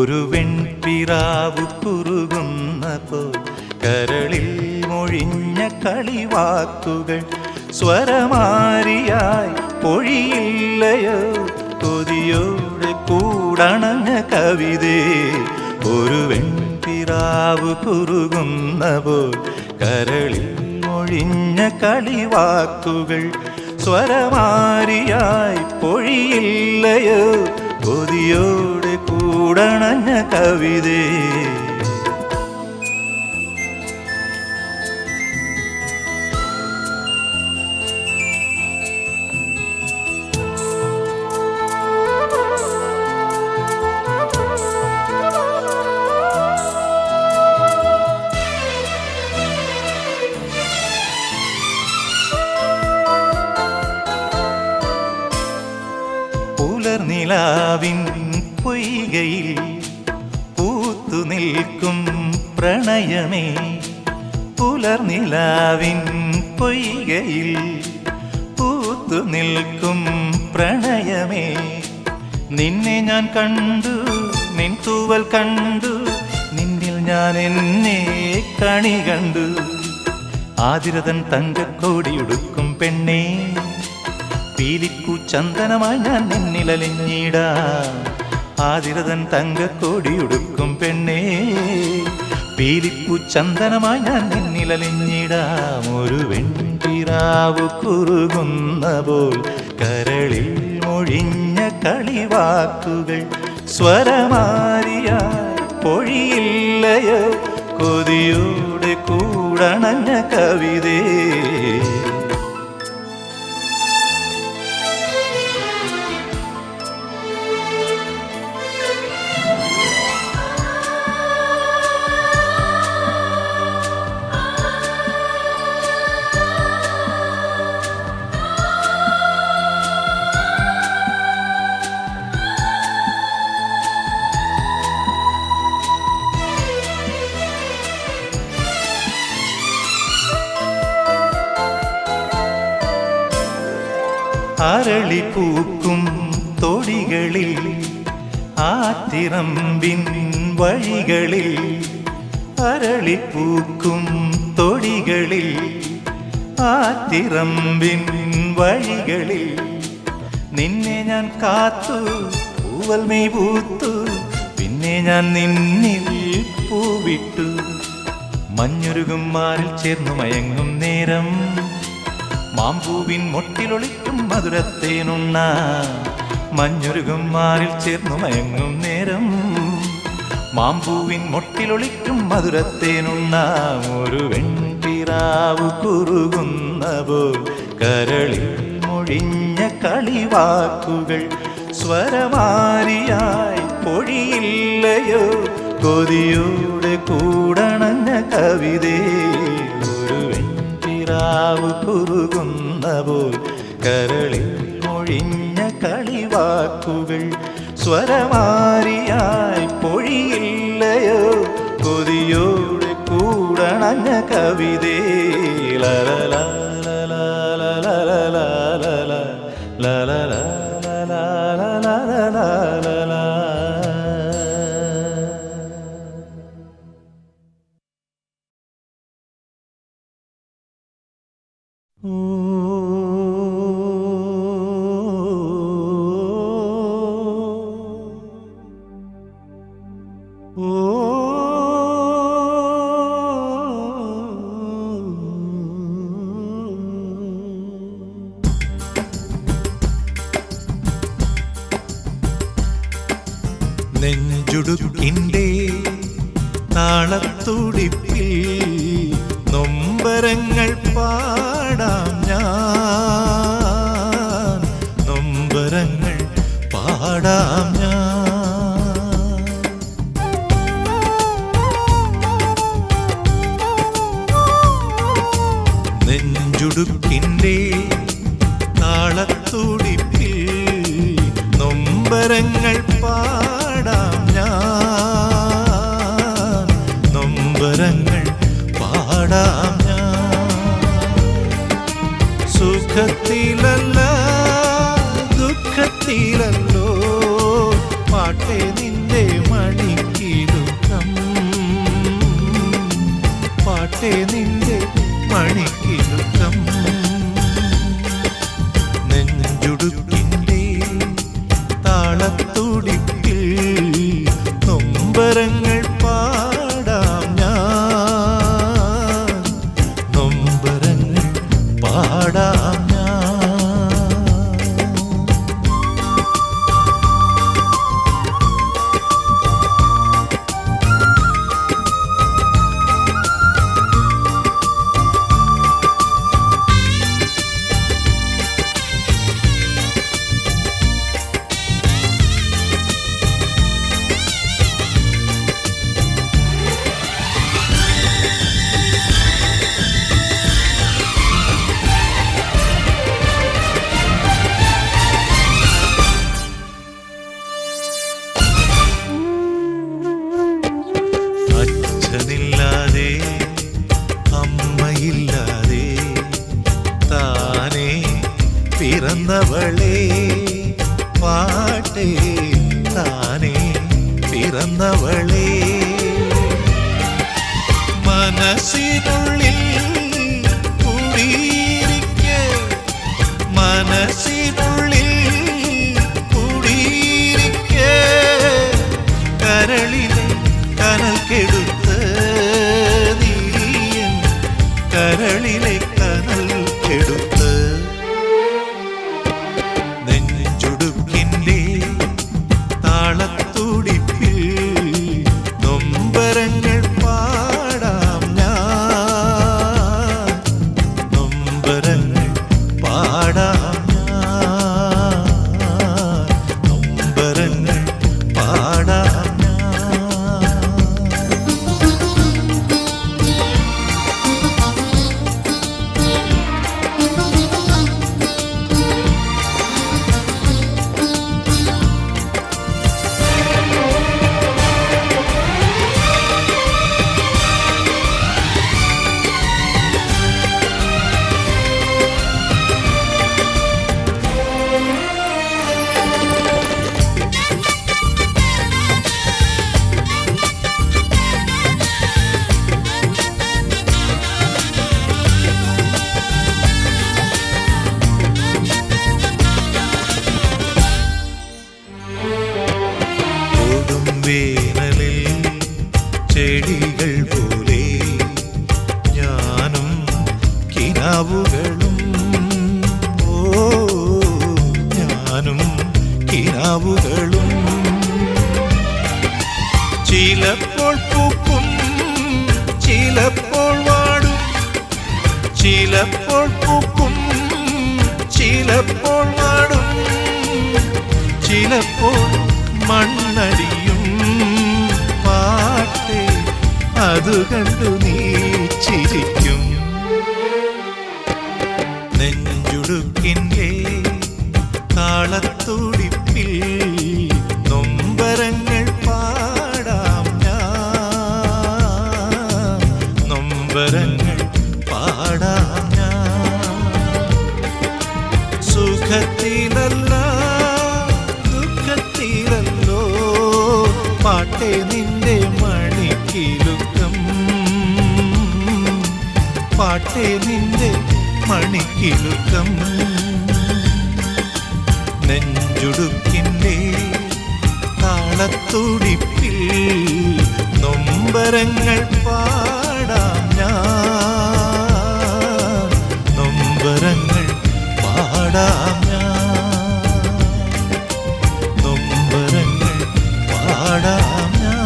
ഒരു വെൺപിറാവു കുറുകുന്നപ്പോൾ കരളിൽ മൊഴിഞ്ഞ കളിവാക്കുകൾ സ്വരമാരിയായി പൊഴിയില്ലയോ കൊതിയോടെ കൂടണഞ്ഞ കവിതേ. ഒരു വെൺപിറാവു കുറുകുന്നപ്പോൾ കരളിൽ മൊഴിഞ്ഞ കളിവാക്കുകൾ സ്വരമാരിയായി പൊഴിയില്ലയോ കൊതിയോടെ കൂടണഞ്ഞ കവിതേ. പുലർനിലാവിൻ പൊയ്കയിൽ പൂത്തു നിൽക്കും പ്രണയമേ. പുലർനിലാവിൻ പൊയ്കയിൽ പൂത്തു നിൽക്കും പ്രണയമേ. നിന്നെ ഞാൻ കണ്ടു, നിൻ തൂവൽ കണ്ടു, നിന്നിൽ ഞാൻ എന്നെ കണി കണ്ടു. ആതിരതൻ തങ്കക്കോടിയുടുക്കും പെണ്ണേ, പീലിക്കു ചന്ദനമായി ഞാൻ നിന്നിലലിഞ്ഞിടാം. ആതിരതൻ തങ്കക്കോടിയുടുക്കും പെണ്ണേ, പീലിക്കു ചന്ദനമായി ഞാൻ നിന്നിലലിഞ്ഞിടാം. ഒരു വെൺപിറാവു കുറുകുന്നപ്പോൾ കരളിൽ മൊഴിഞ്ഞ കളിവാക്കുകൾ സ്വരമാരിയായി പൊഴിയില്ലയോ കൊതിയോടെ കൂടണഞ്ഞ കവിതേ. അരളിപ്പൂക്കും തൊടികളിൽ ആറ്റിറമ്പിൻ വഴികളിൽ, അരളിപ്പൂക്കും തൊടികളിൽ ആറ്റിറമ്പിൻ വഴികളിൽ നിന്നെ ഞാൻ കാത്തു, പൂവൽ മെയ് പൂത്തു, പിന്നെ ഞാൻ നിന്നിൽ പൂവിട്ടു. മഞ്ഞുരുകും മാറിൽ ചേർന്നു മയങ്ങും നേരം, മാമ്പൂവിൻ മൊട്ടിലൊളിക്കും മധുരത്തേനുണ്ണ. മഞ്ഞുരുകും മാറിൽ ചേർന്നു മയങ്ങും നേരം, മാമ്പൂവിൻ മൊട്ടിലൊളിക്കും മധുരത്തേനുണ്ണ. ഒരു വെൺപിറാവു കുറുകുന്നപ്പോൾ കരളിൽ മൊഴിഞ്ഞ കളിവാക്കുകൾ സ്വരമാരിയായി പൊഴിയില്ലയോ കൊതിയോടെ കൂടണഞ്ഞ കവിതേ. ഒരു വെൺപിറാവു കുറുകുന്നപ്പോൾ കരളിൽ മൊഴിഞ്ഞ കളിവാക്കുകൾ സ്വരമാരിയായി പൊഴിയില്ലയോ കൊതിയോടെ കൂടണഞ്ഞ കവിതേ. ലലലാ നെഞ്ചുടുക്കിൻ്റെ താളത്തുടിപ്പിൽ നൊമ്പരങ്ങൾ പാടാം ഞാൻ, നൊമ്പരങ്ങൾ പാടാം ഞാൻ. നെഞ്ചുടുക്കിൻ്റെ താളത്തുടിപ്പിൽ നൊമ്പരങ്ങൾ പാടാം ഞാൻ, നൊമ്പരങ്ങൾ പാടാം ഞാൻ. സുഖത്തിലല്ല ദുഃഖത്തിലല്ലോ പാട്ടേ നിന്റെ മണി പാട്ടേ നിന്റെ മണിക്കിലുക്കം നെഞ്ചുടുക്കിൻ്റെ താളത്തുടിപ്പിൽ നൊമ്പരങ്ങൾ പാടാം ഞാൻ നൊമ്പരങ്ങൾ പാടാം ഞാൻ അച്ഛനില്ലാതെ അമ്മയില്ലാതെ താനേ പിറന്നവളെ പാട്ടേ താനേ പിറന്നവളെ മനസ്സിനുള്ളിൽ കുടിയിരിക്കെ മനസ്സിനുള്ളിൽ കുടിയിരിക്കെ കരളിലെ കനൽ കെടുത്ത് നീയൻ കരളിലെ കനൽ കെടുത്ത് നെഞ്ചുടുക്കിൻ്റെ താളത്തുടിപ്പിൽ നൊമ്പരങ്ങൾ പാടാം ഞാൻ നൊമ്പരങ്ങൾ പാടാം ഞാൻ നൊമ്പരങ്ങൾ പാടാം വേനലിൽ ചെടികൾ പോലെ ഞാനും കിനാവുകളും ഓ ഞാനും കിനാവുകളും ചിലപ്പോൾ പൂക്കും ചിലപ്പോൾ വാടും ചിലപ്പോൾ പൂക്കും ചിലപ്പോൾ വാടും ചിലപ്പോൾ മണ്ണടിയും പാട്ടേ അതു കണ്ടു നീ ചിരിക്കും നെഞ്ചുടുക്കിൻ്റെ താളത്തുടിപ്പിൽ നൊമ്പരങ്ങൾ പാടാം ഞാൻ നൊമ്പരങ്ങൾ പാടാം ഞാൻ സുഖത്തിലല്ല ദുഃഖത്തിലല്ലോ പാട്ടേ നിന്റെ മണിക്കിലുക്കം പാട്ടേ നിന്റെ മണിക്കിലുക്കം നെഞ്ചുടുക്കിൻ്റെ താളത്തുടിപ്പിൽ നൊമ്പരങ്ങൾ പാടാം ഞാൻ നൊമ്പരങ്ങൾ പാടാം ഞാൻ നൊമ്പരങ്ങൾ പാടാം ഞാൻ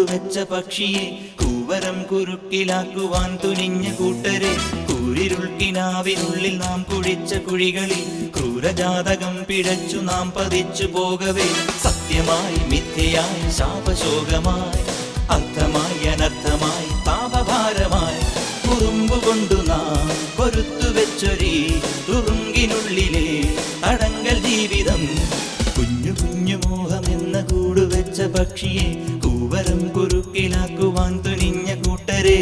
കൂടുവെച്ച പക്ഷിയെ കൂവരം കുരുക്കിലാക്കുവാൻ തുനിഞ്ഞ കൂട്ടരെ കൂരിരുൾക്കിനാവിനുള്ളിൽ നാം കുഴിച്ച കുഴികളിൽ ക്രൂരജാതകം പിഴച്ചു നാം പതിച്ചു പോകവേ സത്യമായി മിഥ്യയായി ശാപശോകമായി അർത്ഥമായി അനർത്ഥമായി താപഭാരമായി കുറുമ്പുകൊണ്ടു നാം പൊരുത്തുവെച്ചൊരീ തുറുങ്കിനുള്ളിലെ തടങ്കൽ ജീവിതം കുഞ്ഞു കുഞ്ഞു മോഹമെന്ന കൂടുവെച്ച പക്ഷിയെ കൂവരം കുരുക്കിലാക്കുവാൻ തുനിഞ്ഞ കൂട്ടരെ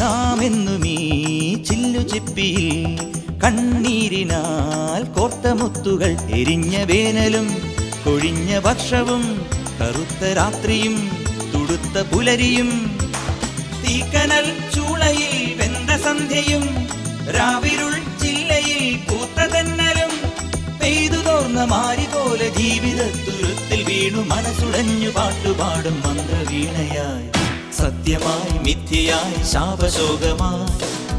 നാം എന്നും ഈ ചില്ലുചിപ്പിയിൽ കണ്ണീരിനാൽ കോർത്ത മുത്തുകൾ എരിഞ്ഞ വേനലും കൊഴിഞ്ഞ വർഷവും കറുത്ത രാത്രിയും തുടുത്ത പുലരിയും തീക്കനൽ ചൂളയിൽ വെന്ത സന്ധ്യയും രാവിരുൾ ജില്ലയിൽ പൂത്ത തെന്നലും പെയ്തു തോർന്ന മാരി പോലെ ജീവിതത്തുരുത്തിൽ വീണു മനസ്സുടഞ്ഞു പാട്ടുപാടും മന്ത്രവീണയായി സത്യമായി മിഥ്യയായി ശാപശോകമായി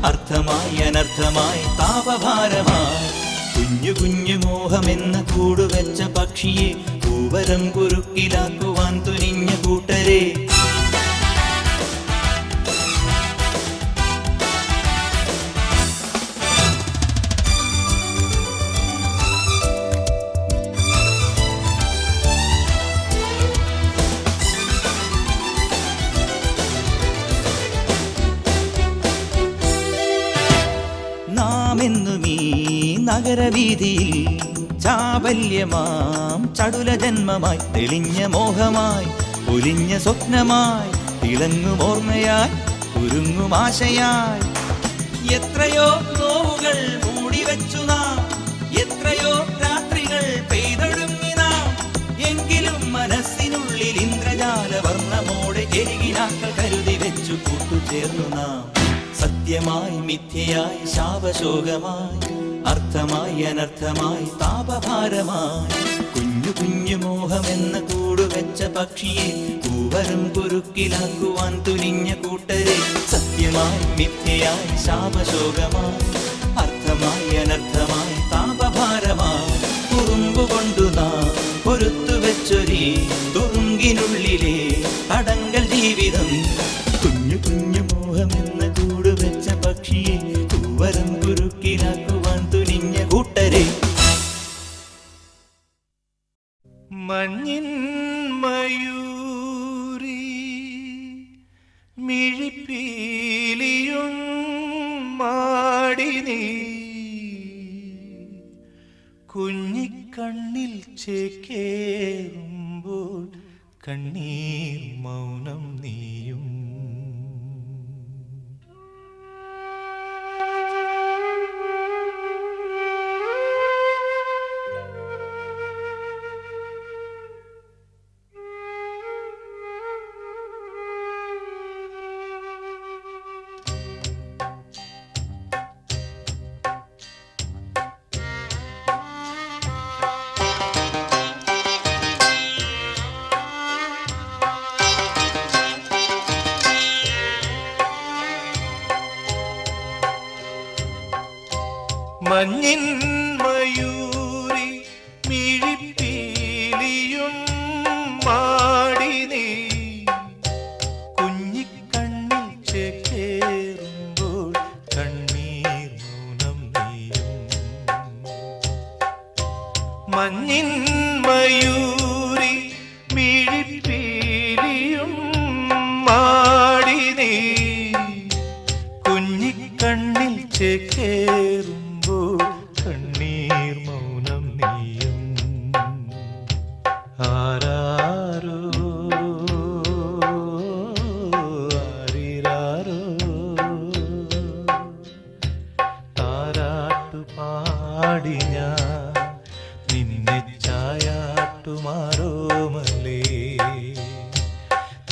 അർത്ഥമായി അനർത്ഥമായി താപഭാരമായി കുഞ്ഞു കുഞ്ഞു മോഹമെന്ന കൂടുവെച്ച പക്ഷിയെ കൂവരം കുരുക്കിലാക്കുവാൻ തുനിഞ്ഞ കൂട്ടരെ നാമെന്നും ഈ നഗരവീതിയിൽ ചാബല്യമാം ചടുല ജന്മമായി തെളിഞ്ഞ മോഹമായി ഒലിഞ്ഞ സ്വപ്നമായി തിളങ്ങും ഓർമ്മയായി ഒരുങ്ങും ആശയായി എത്രയോ നോവുകൾ മൂടിവെച്ചു നാം എത്രയോ രാത്രികൾ പെയ്തൊടുങ്ങി നാം എങ്കിലും മനസ്സിനുള്ളിൽ ഇന്ദ്രജാല വർണ്ണമോടെ എരികിനാക്കൾ കരുതി വെച്ചു കൂട്ടുചേർന്നു നാം സത്യമായി മിഥ്യയായി ശാപശോകമായി അർത്ഥമായി അനർത്ഥമായി താപഭാരമായി കുഞ്ഞു കുഞ്ഞു മോഹമെന്ന കൂടുവെച്ച പക്ഷിയെ കൂവരം കുരുക്കിലാക്കുവാൻ തുനിഞ്ഞ കൂട്ടരെ സത്യമായി മിഥ്യയായി ശാപശോകമായി അർത്ഥമായി അനർത്ഥമായി താപഭാരമായി കുറുമ്പുകൊണ്ടു നാം പൊരുത്തുവെച്ചൊരീ തുറുങ്കിനുള്ളിലെ തടങ്കൽ ജീവിതം കുഞ്ഞു കുഞ്ഞു മോഹമെന്ന കൂടുവെച്ച പക്ഷിയെ കൂവരം കുരുക്കിലാക്കുവാൻ തുനിഞ്ഞ കൂട്ടരെ മഞ്ഞിൻ മയൂരി മിഴിപ്പീലിയും മാടി നീ കുഞ്ഞിക്കണ്ണിൽ ചേക്കേറുമ്പോൾ കണ്ണീർ മൗനം നീയും മഞ്ഞിൻ മയൂരി മിഴിപ്പീലിയും മാടി നീ കുഞ്ഞിക്കണ്ണിൽ ചേക്കേറുമ്പോൾ കണ്ണീർ മൗനം നീയും മഞ്ഞിൻ മയൂരി മിഴിപ്പീലിയും മാടി നീ കുഞ്ഞിക്കണ്ണിൽ ചേക്കേറും കണ്ണീർ മൗനം നീയും ആരാരോ ആരിരാരോ താരാട്ടു പാടി ഞാൻ നിന്നെ ചായാട്ടുമാരോമലേ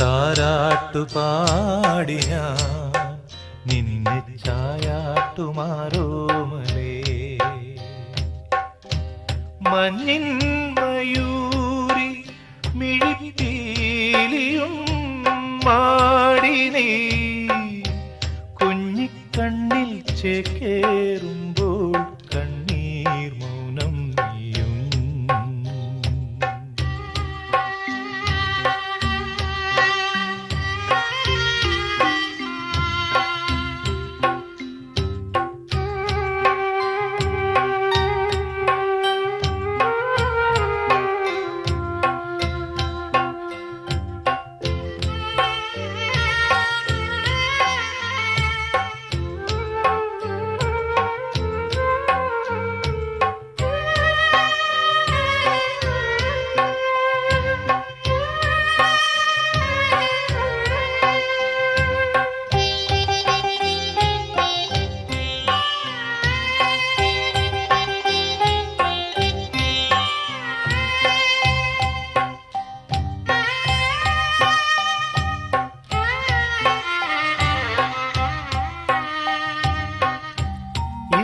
താരാട്ടു പാടി ഞാൻ നിന്നെ ചായാട്ടുമാരോമലേ മഞ്ഞിൻ മയൂരി മിഴിപ്പീലിയും മാടി നീ കുഞ്ഞിക്കണ്ണിൽ ചേക്കേറുമ്പോൾ കണ്ണീർ മൗനം നീയും.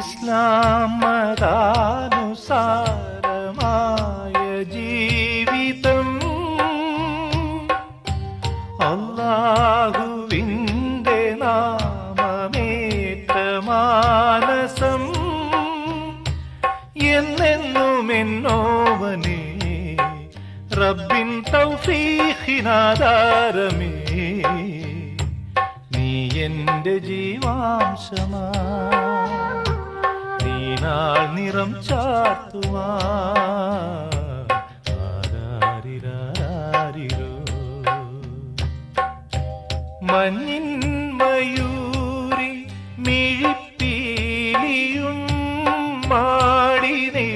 ഇസ്ലാം മതാനുസാരമായ ജീവിതം അല്ലാഹുവിൻ്റെ നാമമേറ്റ മാനസം എന്നെന്നും എന്നോവനെ റബ്ബിൻ തൗഫീഖിനാധാരമേ നീ എൻ്റെ ജീവാംശമാ നാൾ നിറം ചാർത്തുവാരിരോ. മഞ്ഞിൻ മയൂരി മിഴിപ്പീലിയും മാടി നീ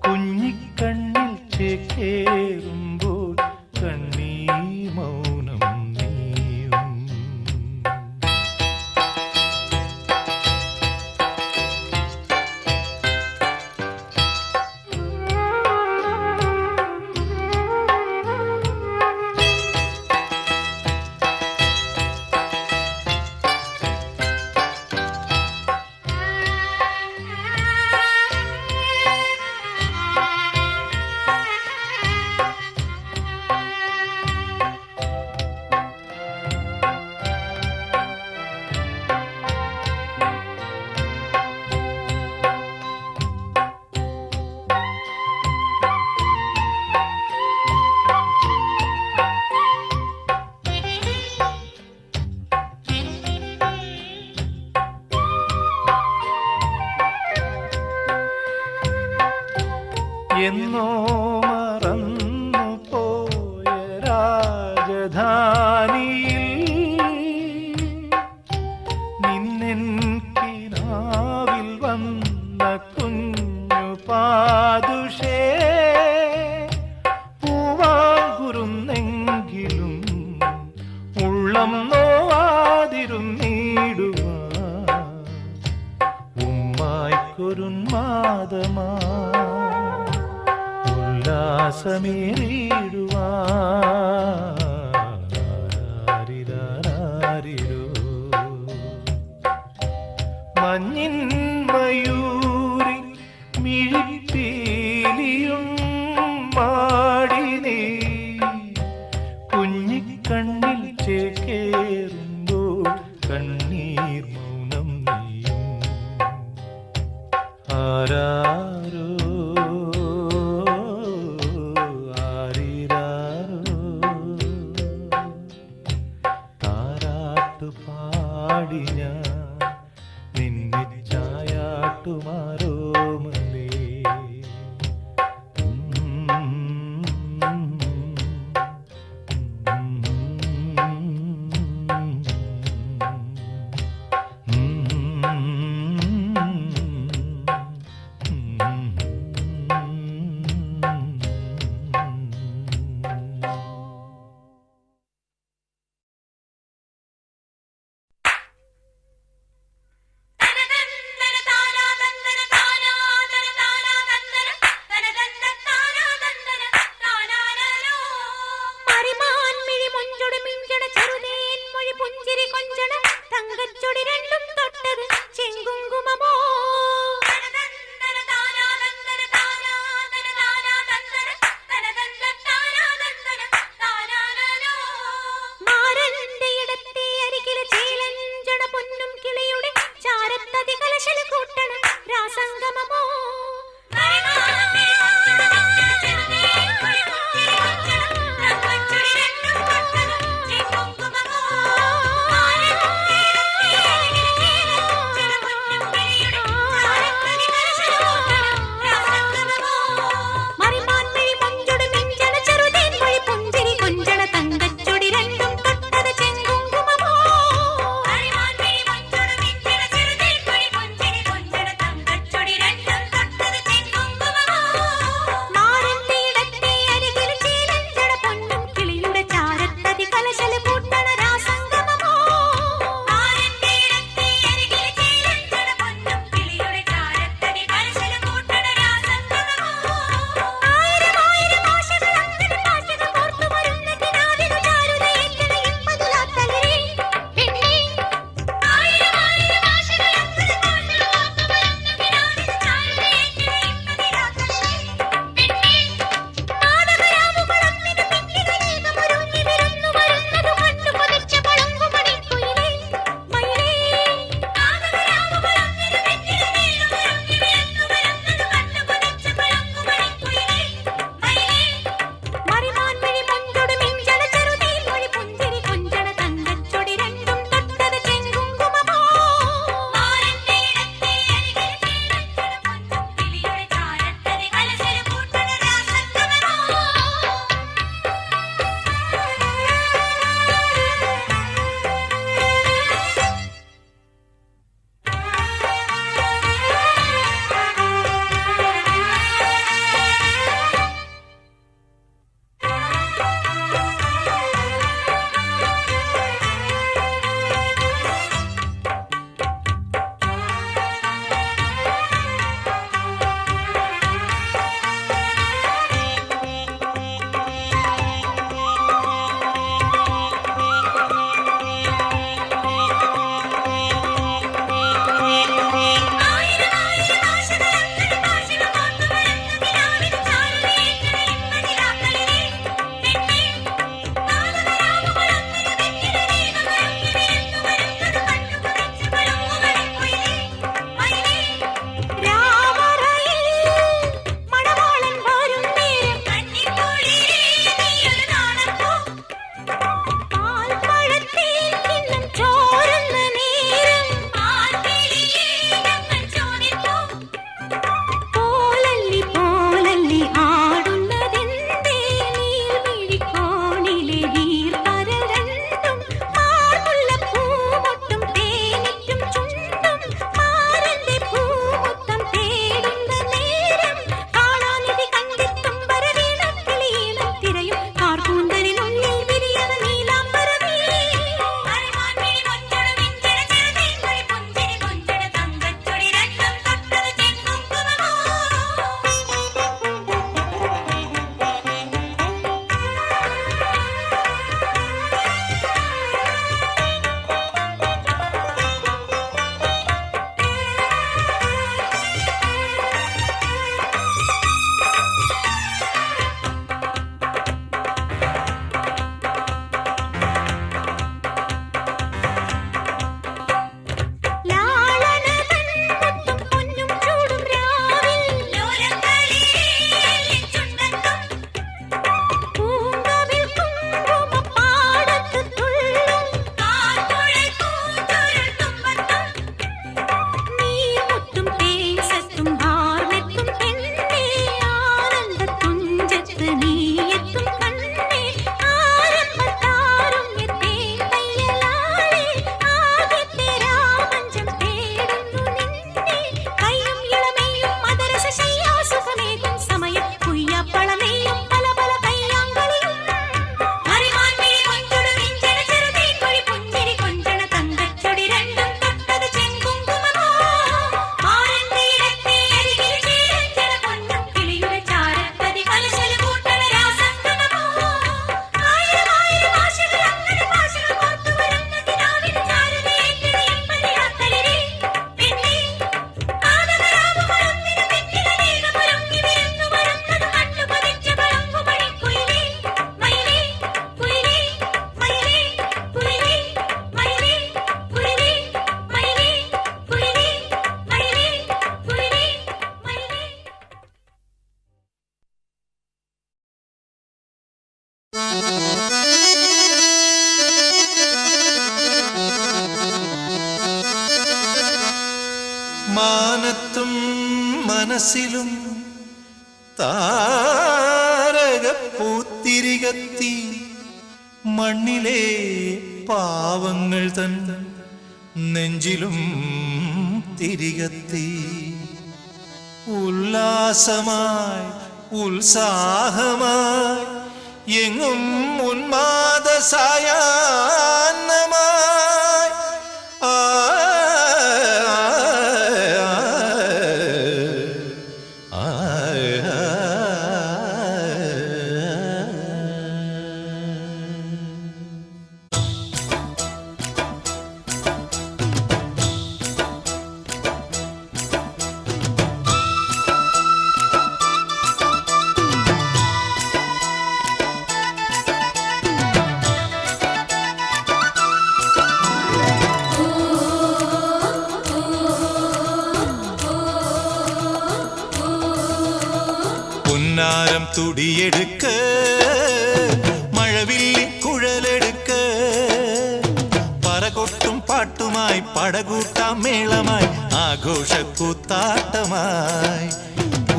കുഞ്ഞിക്കണ്ണിൽ ചേക്കേറുമ്പോൾ കണ്ണീർ മൗനം നീയും. എന്നോ മറന്നു പോയ രാജധാനിയിൽ നിന്നെൻ കിനാവിൽ വന്ന കുഞ്ഞു പാദുഷേ പൂവാങ്കുരുന്നെങ്കിലും ഉള്ളം നോവാതിരുന്നിടുവാൻ ഉമ്മായ്ക്കൊരുന്മാദമാ ഉല്ലാസമേറിടുവാരിരോ. മഞ്ഞിൻ മയൂരി മിഴിപ്പീലിയും മാടി നീ കുഞ്ഞിക്കണ്ണിൽ ചേക്കേറുമ്പോൾ കണ്ണീർ മൗനം നീയും. ആരാരോ പാടി ഞാൻ നിന്നെ ചായാട്ടുമാരോമലേ. മനസ്സിലും താരകപ്പൂത്തിരികത്തി മണ്ണിലെ പാവങ്ങൾ തൻ നെഞ്ചിലും തിരികത്തി ഉല്ലാസമായി ഉത്സാഹമായി എങ്ങും ഉന്മാദ സായാഹ്നമായി പൊന്നാരം തുടിയെടുക്ക മഴവില്ലി കുഴലെടുക്ക പറകൊട്ടും പാട്ടുമായി പടകൂട്ടാം മേളമായി ആഘോഷക്കൂത്താട്ടമായി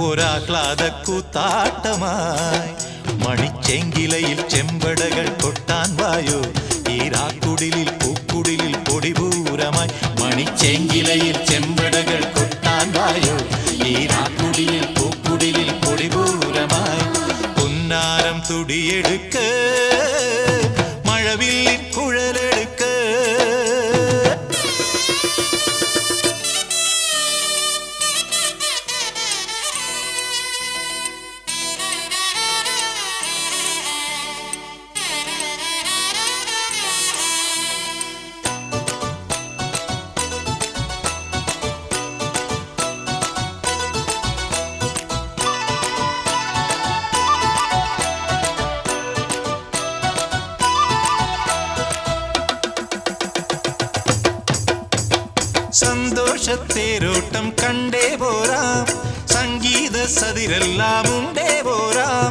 ഒരാഹ്ലാദക്കൂത്താട്ടമായി മണിച്ചെങ്കിലയിൽ ചെമ്പടകൾ കൊട്ടാൻ വായോ ഈരാക്കുടിലിൽ പൂക്കുടിലിൽ പൊടിപൂരമായി മണിച്ചെങ്കിലയിൽ ചെമ്പടകൾ കൊട്ടാൻ വായോ ഈരാക്കുടിലിൽ പൂക്കുടിലിൽ പൊടിപൂരമായി പൊന്നാരം തുടിയെടുക്ക മഴവില്ലിൻ കുഴലെടുക്ക സന്തോഷത്തേരോട്ടം കണ്ടേ പോരാം സംഗീത സതിരെല്ലാം ഉണ്ടേ പോരാം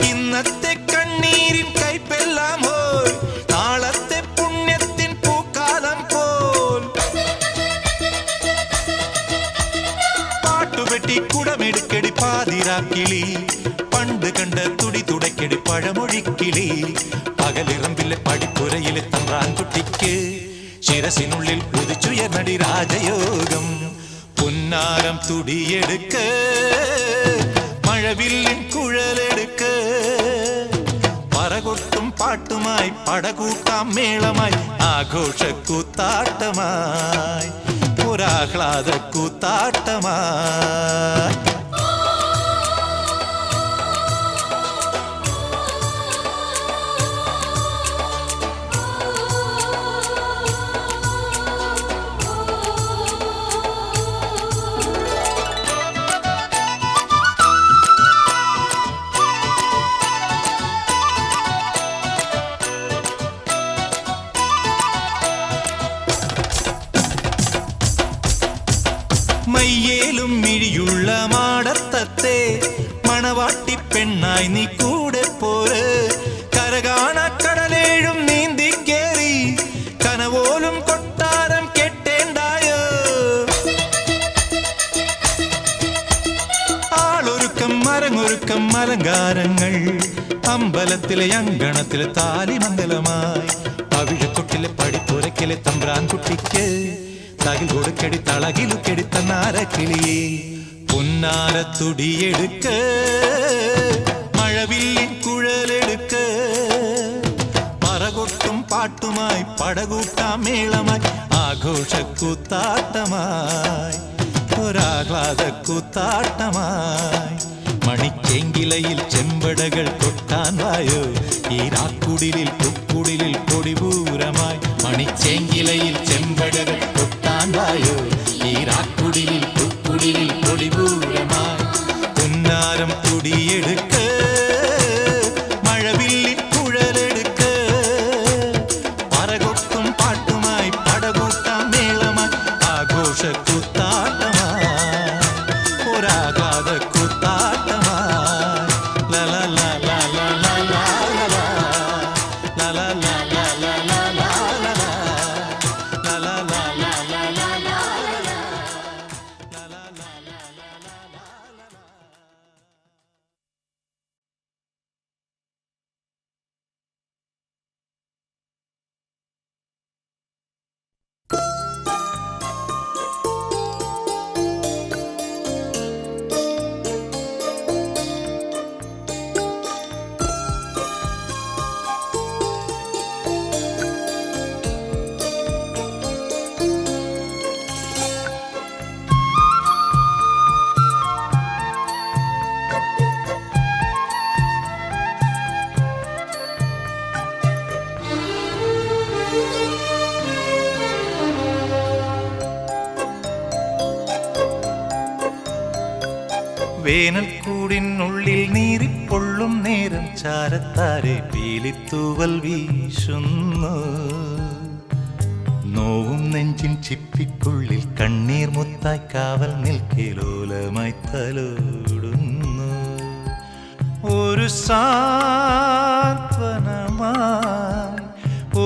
ഇന്നത്തെ കണ്ണീരിൻ കൈപ്പെല്ലാം പോൽ നാളത്തെ പുണ്യത്തിൻ പൂക്കാലം പോൽ പാട്ടുപെട്ടി കുടമെടുക്കടി പാതിരാക്കിളി പണ്ട് കണ്ട തുടി തുടക്കടി പഴമൊഴിക്കിളി പകലിറമ്പിലെ പടിപ്പുരയിലെ തമ്പ്രാൻകുട്ടിക്ക് ശിരസിനുള്ളിൽ ഉദിച്ചുയർന്നടി രാജയോഗം പൊന്നാരം തുടിയെടുക്ക മഴവില്ലിൻ കുഴലെടുക്ക പറകൊട്ടും പാട്ടുമായി പടകൂട്ടാം മേളമായി ആഘോഷക്കൂത്താട്ടമായി ഒരാഹ്ലാദക്കൂത്താട്ടമായി മയ്യേലും മിഴിയുള്ള മാടത്തത്തെ മണവാട്ടി പെണ്ണായി നീ കൂടെ പോര് കരകാണക്കടലേഴും നീന്തി കേറി കനവോലും കൊട്ടാരം കെട്ടേണ്ടായോ ആളൊരുക്കം മരങ്ങൊരുക്കം അലങ്കാരങ്ങൾ അമ്പലത്തിലെ അങ്കണത്തിലെ താലിമംഗലമായി പവിഴക്കൊട്ടിലെ പടിപ്പുരക്കിലെ തമ്പ്രാൻകുട്ടിക്ക് തകിൽ കൊടുക്കടി തളകിലുക്കെടി തന്നാരക്കിളിയേ പൊന്നാരത്തുടിയെടുക്ക മഴവില്ലിൻ കുഴലെടുക്ക പറകൊട്ടും പാട്ടുമായി പടകൂട്ടാം മേളമായി ആഘോഷക്കൂത്താട്ടമായി ഒരാഹ്ലാദക്കൂത്താട്ടമായി മണിക്കെങ്കിലയിൽ ചെമ്പടകൾ കൊട്ടാൻ വായോ ഈരാക്കുടിലിൽ പൂക്കുടിലിൽ പൊടിപൂരമായി മണിച്ചെങ്കിലയിൽ ചെമ്പടകൾ കൊട്ടാൻ വായോ ഈരാക്കുടിലിൽ പൂക്കുടിലിൽ പൊടിപൂരമായി പൊന്നാരം തുടിയെടുക്ക മഴവില്ലിൻ കുഴലെടുക്ക പറകൊട്ടും പാട്ടുമായി പടകൂട്ടാം മേളമായി ആഘോഷക്കൂത്താട്ടമായി ഒരാഘാതക്കൂത്താട്ടമായി ലല ലല ലല ലല ലല ലല ലല ലല ലല ലല ലല ലല വേനൽക്കൂടിനുള്ളിൽ നീറിപ്പൊള്ളും നേരം ചാരത്താരെ പീലിത്തൂവൽ വീശുന്നു. നോവും നെഞ്ചിൻ ചിപ്പിക്കുള്ളിൽ കണ്ണീർ മുത്തായി കാവൽ നിൽക്കിലോലമായി തലോടുന്നു. ഒരു സാന്ത്വനമായി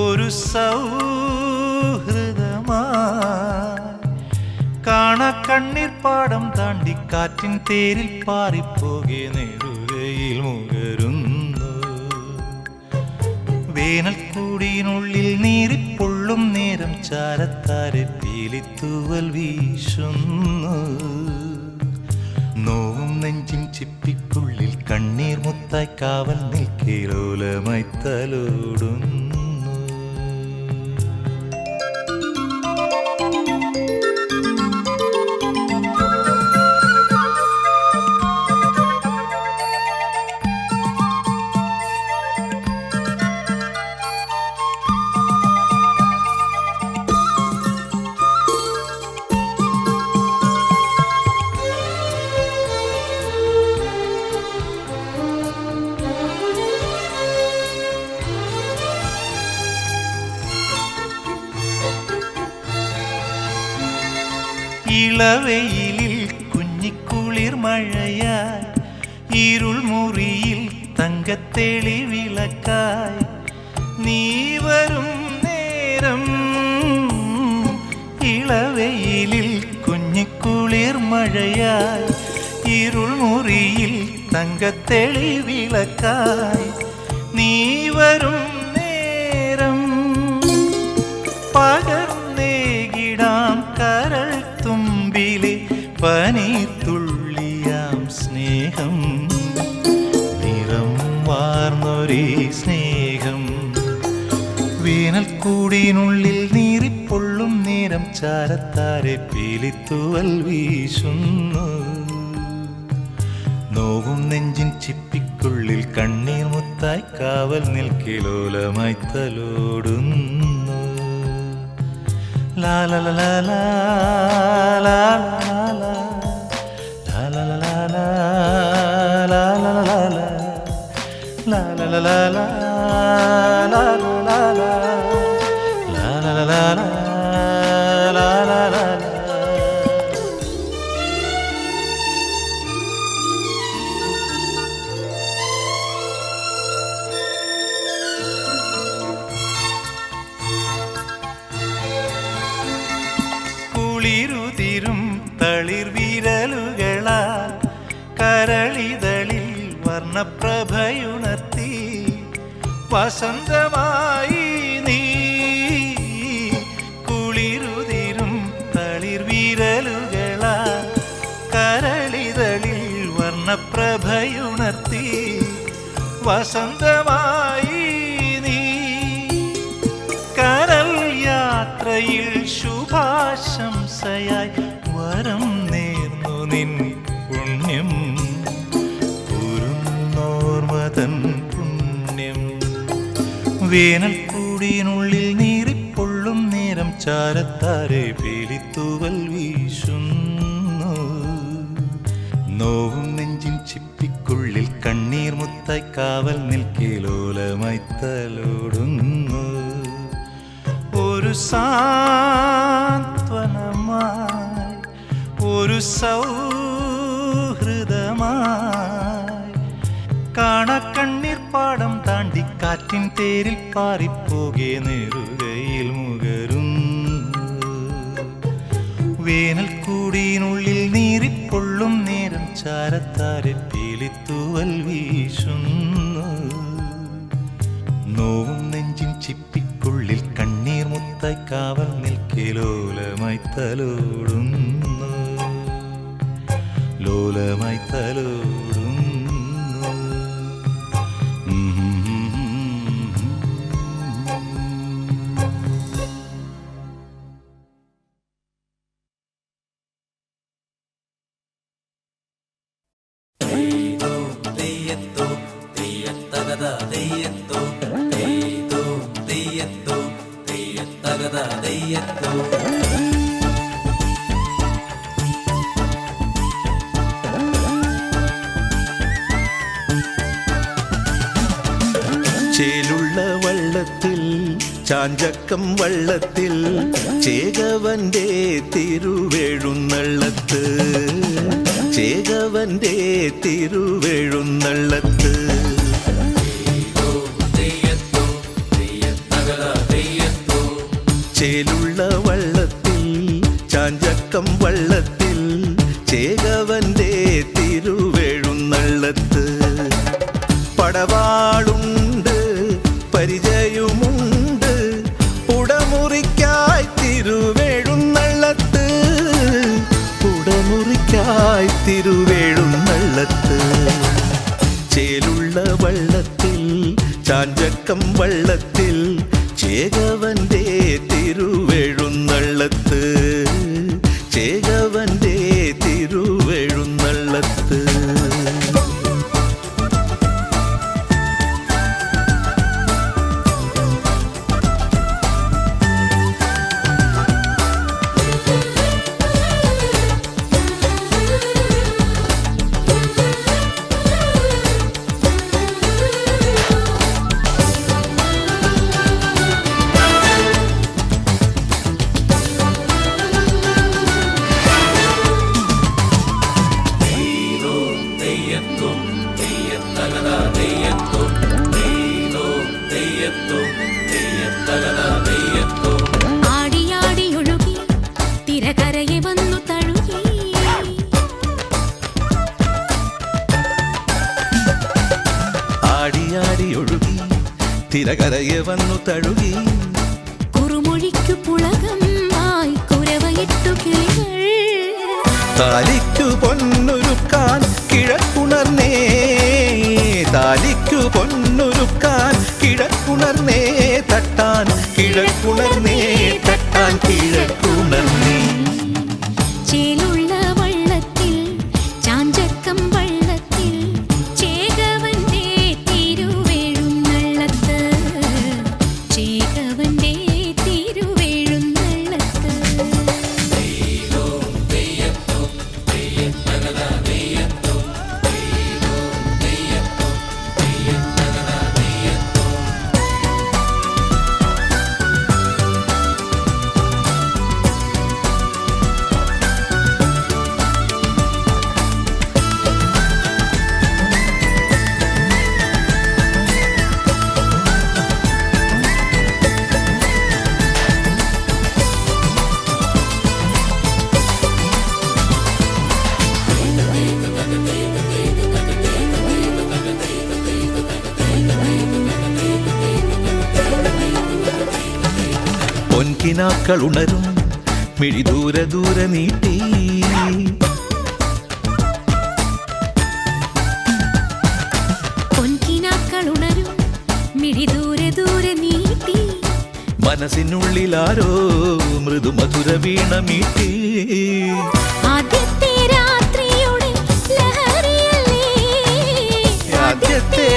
ഒരു സൗഹൃദമായി കാണ കണ്ണീർ പാടം താണ്ടി കാറ്റിൻ തേരിൽ പാറിപ്പോകെ നെടുകയിൽ മുകരുന്നു. വേനൽക്കൂടിനുള്ളിൽ നീറിപ്പൊള്ളും നേരം ചാരത്താരെ പീലിത്തൂവൽ വീശുന്നു. നോവും നെഞ്ചിൻ ചിപ്പിക്കുള്ളിൽ കണ്ണീർ മുത്തായി കാവൽ നിൽക്കിലോലമായി തലോടുന്നു. ഇളവെയിലിൽ കുഞ്ഞിക്കുളിർ മഴയായി ഇരുൾ മുറിയിൽ തങ്കത്തെളി വിളക്കായി നീ വരും നേരം. ഇളവെയിലിൽ കുഞ്ഞിക്കുളിർ മഴയായി ഇരുൾ മുറിയിൽ തങ്കത്തെളി വിളക്കായി നീ വരും നേരം. പകർന്നേകിടാം കരൾ തുമ്പിലെ പനിത്തുള്ളിയാം സ്നേഹം നിറം വാർന്നൊരേ സ്നേഹം. വേനൽക്കൂടിനുള്ളിൽ നീറിപ്പൊള്ളും നേരം ചാരത്താരെ പീലിത്തൂവൽ വീശുന്നു. നോവും നെഞ്ചിൻ ചിപ്പിക്കുള്ളിൽ കണ്ണീർ മുത്തായി കാവൽ നിൽക്കിലോലമായി തലോടുന്നു. ലാ ലാ ലാ ലാ ലാ ലാ ലാ ലാ ലാ ലാ ലാ ലാ ലാ ലാ ലാ ലാ ലാ കുളിരുതിരും തളിർ വിരലുകളാൽ കരളിതളിൽ വർണ്ണപ്രഭയുണർത്തി വസന്തമായി നീ. കുളിരുതിരും തളിർ വിരലുകളാൽ കരളിതളിൽ വർണ്ണപ്രഭയുണർത്തി വസന്തമായി നീ. കരൽ യാത്രയിൽ ശുഭാശംസയായി വരം നേർന്നു നിൻ പുണ്യം പുരുന്നോർമതൻ പുണ്യം. വേനൽക്കൂടിനുള്ളിൽ നീറിപ്പൊള്ളും നേരം ചാരത്താരെ പീലിത്തൂവൽ വീശുന്നു. നോവും നെഞ്ചിൻ ചിപ്പിക്കുള്ളിൽ കണ്ണീർ മുത്തായി കാവൽ നിൽക്കിലോലമായി തലോടുന്നു. ഒരു സാന്ത്വനമായി ഒരു സൗഹൃദമായി കാണ കണ്ണീർ പാടം താണ്ടി കാറ്റിൻ തേരിൽ പാറിപ്പോകെ നെറുകയിൽ മുകരുന്നു. വേനൽക്കൂടിനുള്ളിൽ നീറിപ്പൊള്ളും നേരം ചാരത്താരെ പീലിത്തൂവൽ വീശുന്നു. നോവും നെഞ്ചിൻ ചിപ്പിക്കുള്ളിൽ കണ്ണീർ മുത്തായി കാവൽ നിൽക്കിലോലമായി തലോടുന്നു. ലോലമായി തലോടുന്നു. ചേലുള്ള വള്ളത്തിൽ ചാഞ്ചക്കം വള്ളത്തിൽ ചേകവന്റെ തിരുവെഴുന്നള്ളത്ത് ചേകവന്റെ തിരുവെഴുന്നള്ളത്ത് ചേലുള്ള വള്ളത്തിൽ ചാഞ്ചക്കം വള്ളത്തിൽ ചേകവന്റെ തിരുവെഴുന്നള്ളത്ത് പടവാളുണ്ട് പരിചയമുണ്ട് പുടമുറിക്കായി തിരുവെഴുന്നള്ളത്ത് പുടമുറിക്കായി തിരുവെഴുന്നള്ളത്ത് ചേലുള്ള വള്ളത്തിൽ ചാഞ്ചക്കം വള്ളത്തിൽ ചേകവന്റെ തിരുവെഴുന്നള്ളത്ത് ചേകവന്റെ തിരുവെഴുന്നള്ളത്ത് ആടിയാടിയൊഴുകി തിരകരയെ വന്നു തഴുകി ആടിയാടിയൊഴുകി തിരകരയെ വന്നു തഴുകി കുറുമൊഴിക്കു പുളകം ആയി കുരവയിട്ടു കിളികൾ താലിക്കു പൊന്നൊരുക്കാൻ കിഴക്കുണർന്നേ താലിക്കു പൊന്നൊരുക്കാൻ കിഴക്കുണർന്നേ തട്ടാൻ കിഴക്കുണർന്നേ തട്ടാൻ കിഴക്കുണർന്നേ ചേലുള്ള വള്ളത്തിൽ ചാഞ്ചക്കം വള്ളത്തിൽ ചേകവന്റെ തിരുവെഴുന്നള്ളത്ത് ചേകവന്റെ തിരുവെഴുന്നള്ളത്ത് പൊൻകിനാക്കൾ ഉണരും മിഴി ദൂരെ ദൂരെ നീട്ടി പൊൻകിനാക്കൾ ഉണരും മിഴി ദൂരെ ദൂരെ നീട്ടി മനസ്സിനുള്ളിലാരോ മൃദുമധുര വീണ മീട്ടി ആദ്യത്തെ രാത്രിയുടെ ലഹരിയല്ലേ ആദ്യത്തെ